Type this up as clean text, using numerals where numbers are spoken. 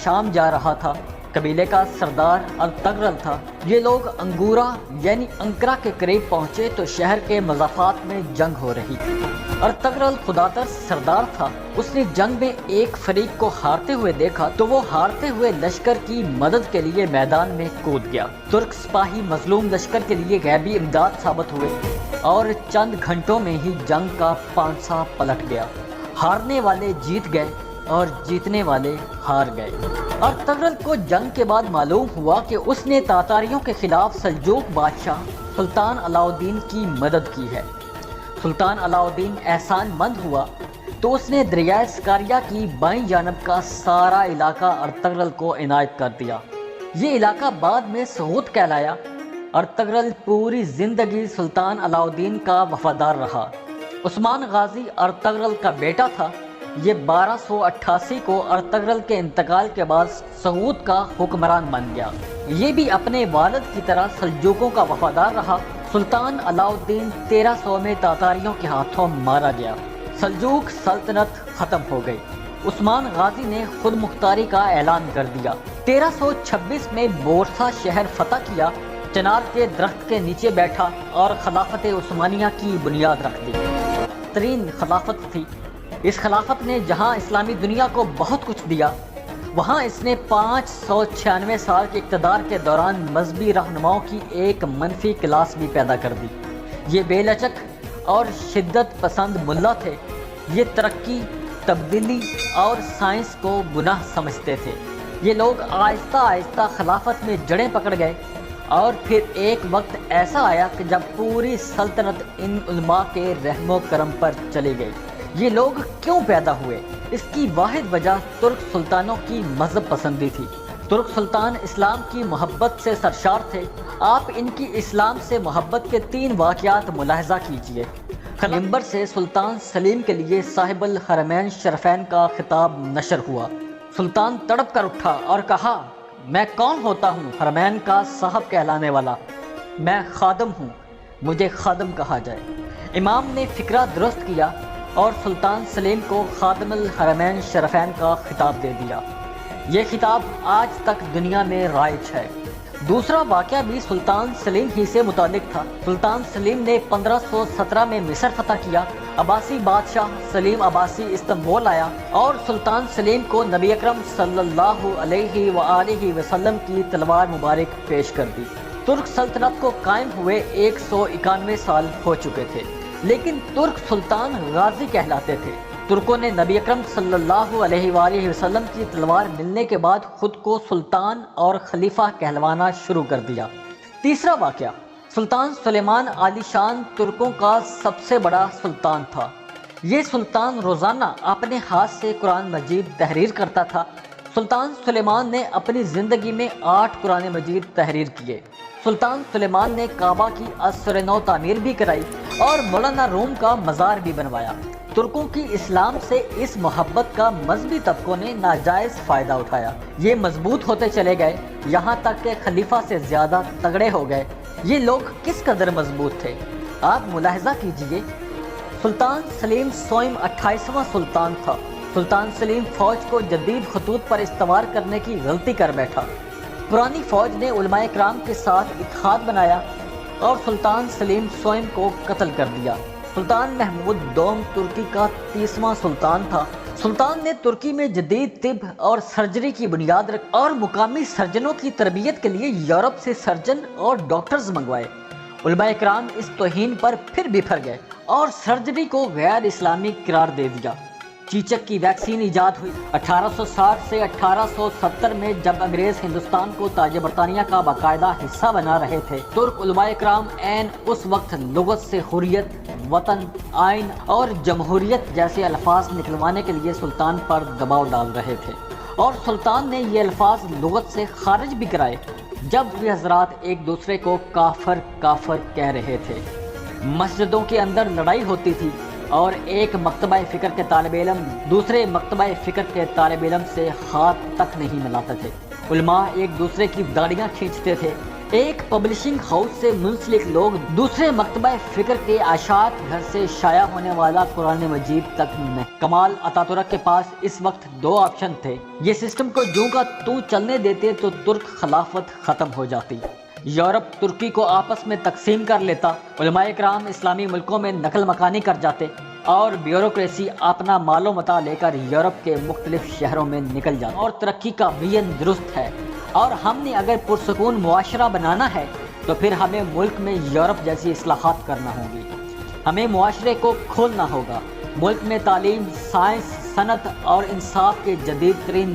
شام جا رہا تھا۔ قبیلے کا سردار ارطغرل تھا۔ یہ لوگ انگورا یعنی انقرہ کے قریب پہنچے تو شہر کے مضافات میں جنگ ہو رہی تھی۔ ارطغرل خدا ترس سردار تھا۔ اس نے جنگ میں ایک فریق کو ہارتے ہوئے دیکھا تو وہ ہارتے ہوئے لشکر کی مدد کے لیے میدان میں کود گیا۔ ترک سپاہی مظلوم لشکر کے لیے غیبی امداد ثابت ہوئے اور چند گھنٹوں میں ہی جنگ کا پانسا پلٹ گیا۔ ہارنے والے جیت گئے اور جیتنے والے ہار گئے۔ ارطغرل کو جنگ کے بعد معلوم ہوا کہ اس نے تاتاریوں کے خلاف سلجوق بادشاہ سلطان علاء الدین کی مدد کی ہے۔ سلطان علاء الدین احسان مند ہوا تو اس نے دریائے سکاریہ کی بائیں جانب کا سارا علاقہ ارطغرل کو عنایت کر دیا۔ یہ علاقہ بعد میں سغوت کہلایا۔ ارطغرل پوری زندگی سلطان علاء الدین کا وفادار رہا۔ عثمان غازی ارطغرل کا بیٹا تھا۔ یہ 1288 کو ارطغرل کے انتقال کے بعد سغوت کا حکمران بن گیا۔ یہ بھی اپنے والد کی طرح سلجوقوں کا وفادار رہا۔ سلطان علاء الدین 1300 میں تاتاریوں کے ہاتھوں مارا گیا۔ سلجوق سلطنت ختم ہو گئی۔ عثمان غازی نے خود مختاری کا اعلان کر دیا۔ 1326 میں بورسا شہر فتح کیا، چنار کے درخت کے نیچے بیٹھا اور خلافت عثمانیہ کی بنیاد رکھ دی۔ ترین خلافت تھی۔ اس خلافت نے جہاں اسلامی دنیا کو بہت کچھ دیا، وہاں اس نے 596 سال کے اقتدار کے دوران مذہبی رہنماؤں کی ایک منفی کلاس بھی پیدا کر دی۔ یہ بے لچک اور شدت پسند ملا تھے۔ یہ ترقی، تبدیلی اور سائنس کو گناہ سمجھتے تھے۔ یہ لوگ آہستہ آہستہ خلافت میں جڑیں پکڑ گئے اور پھر ایک وقت ایسا آیا کہ جب پوری سلطنت ان علماء کے رحم و کرم پر چلی گئی۔ یہ لوگ کیوں پیدا ہوئے؟ اس کی واحد وجہ ترک سلطانوں کی مذہب پسندی تھی۔ ترک سلطان اسلام کی محبت سے سرشار تھے۔ آپ ان کی اسلام سے محبت کے 3 واقعات ملاحظہ کیجئے۔ منبر سے سلطان سلیم کے لیے صاحب الحرمین شرفین کا خطاب نشر ہوا۔ سلطان تڑپ کر اٹھا اور کہا، میں کون ہوتا ہوں حرمین کا صاحب کہلانے والا؟ میں خادم ہوں، مجھے خادم کہا جائے۔ امام نے فکرہ درست کیا اور سلطان سلیم کو خادم الحرمین شرفین کا خطاب دے دیا۔ یہ خطاب آج تک دنیا میں رائج ہے۔ دوسرا واقعہ بھی سلطان سلیم ہی سے متعلق تھا۔ سلطان سلیم نے 1517 میں مصر فتح کیا۔ عباسی بادشاہ سلیم عباسی استنبول آیا اور سلطان سلیم کو نبی اکرم صلی اللہ علیہ وآلہ وسلم کی تلوار مبارک پیش کر دی۔ ترک سلطنت کو قائم ہوئے 191 سال ہو چکے تھے، لیکن ترک سلطان غازی کہلاتے تھے۔ ترکوں نے نبی اکرم صلی اللہ علیہ وآلہ وسلم کی تلوار ملنے کے بعد خود کو سلطان اور خلیفہ کہلوانا شروع کر دیا۔ تیسرا واقعہ، سلطان سلیمان عالی شان ترکوں کا سب سے بڑا سلطان تھا۔ یہ سلطان روزانہ اپنے ہاتھ سے قرآن مجید تحریر کرتا تھا۔ سلطان سلیمان نے اپنی زندگی میں 8 قرآن مجید تحریر کیے۔ سلطان سلیمان نے کعبہ کی عصر نو تعمیر بھی کرائی اور مولانا روم کا مزار بھی بنوایا۔ ترکوں کی اسلام سے اس محبت کا مذہبی طبقوں نے ناجائز فائدہ اٹھایا۔ یہ مضبوط ہوتے چلے گئے، یہاں تک کہ خلیفہ سے زیادہ تگڑے ہو گئے۔ یہ لوگ کس قدر مضبوط تھے، آپ ملاحظہ کیجئے۔ سلطان سلیم سوئم 28واں سلطان تھا۔ سلطان سلیم فوج کو جدید خطوط پر استوار کرنے کی غلطی کر بیٹھا۔ پرانی فوج نے علماء کرام کے ساتھ اتحاد بنایا اور سلطان سلیم سوئم کو قتل کر دیا۔ سلطان محمود دوم ترکی کا 30واں سلطان تھا۔ سلطان نے ترکی میں جدید طب اور سرجری کی بنیاد رکھی اور مقامی سرجنوں کی تربیت کے لیے یورپ سے سرجن اور ڈاکٹرز منگوائے۔ علماء کرام اس توہین پر پھر بفر گئے اور سرجری کو غیر اسلامی قرار دے دیا۔ چیچک کی ویکسین ایجاد ہوئی۔ 1860 سے 1870 میں جب انگریز ہندوستان کو تاج برطانیہ کا باقاعدہ حصہ بنا رہے تھے، ترک علماء کرام عین اس وقت لغت سے حریت، وطن، آئین اور جمہوریت جیسے الفاظ نکلوانے کے لیے سلطان پر دباؤ ڈال رہے تھے، اور سلطان نے یہ الفاظ لغت سے خارج بھی کرائے جب یہ حضرات ایک دوسرے کو کافر کافر کہہ رہے تھے۔ مسجدوں کے اندر لڑائی ہوتی تھی اور ایک مکتبہ فکر کے طالب علم دوسرے مکتبہ فکر کے طالب علم سے ہاتھ تک نہیں ملاتے تھے۔ علماء ایک دوسرے کی داڑیاں کھینچتے تھے، ایک پبلشنگ ہاؤس سے منسلک لوگ دوسرے مکتبہ فکر کے اشاعت گھر سے شائع ہونے والا قرآن مجید تک نہیں۔ کمال اتاتورک کے پاس اس وقت دو آپشن تھے۔ یہ سسٹم کو جوں کا توں چلنے دیتے تو ترک خلافت ختم ہو جاتی، یورپ ترکی کو آپس میں تقسیم کر لیتا، علماء کرام اسلامی ملکوں میں نقل مکانی کر جاتے اور بیوروکریسی اپنا مال و متاع لے کر یورپ کے مختلف شہروں میں نکل جاتی۔ اور ترقی کا ویژن درست ہے، اور ہم نے اگر پرسکون معاشرہ بنانا ہے تو پھر ہمیں ملک میں یورپ جیسی اصلاحات کرنا ہوں گی۔ ہمیں معاشرے کو کھولنا ہوگا، ملک میں تعلیم، سائنس، صنعت اور انصاف کے جدید ترین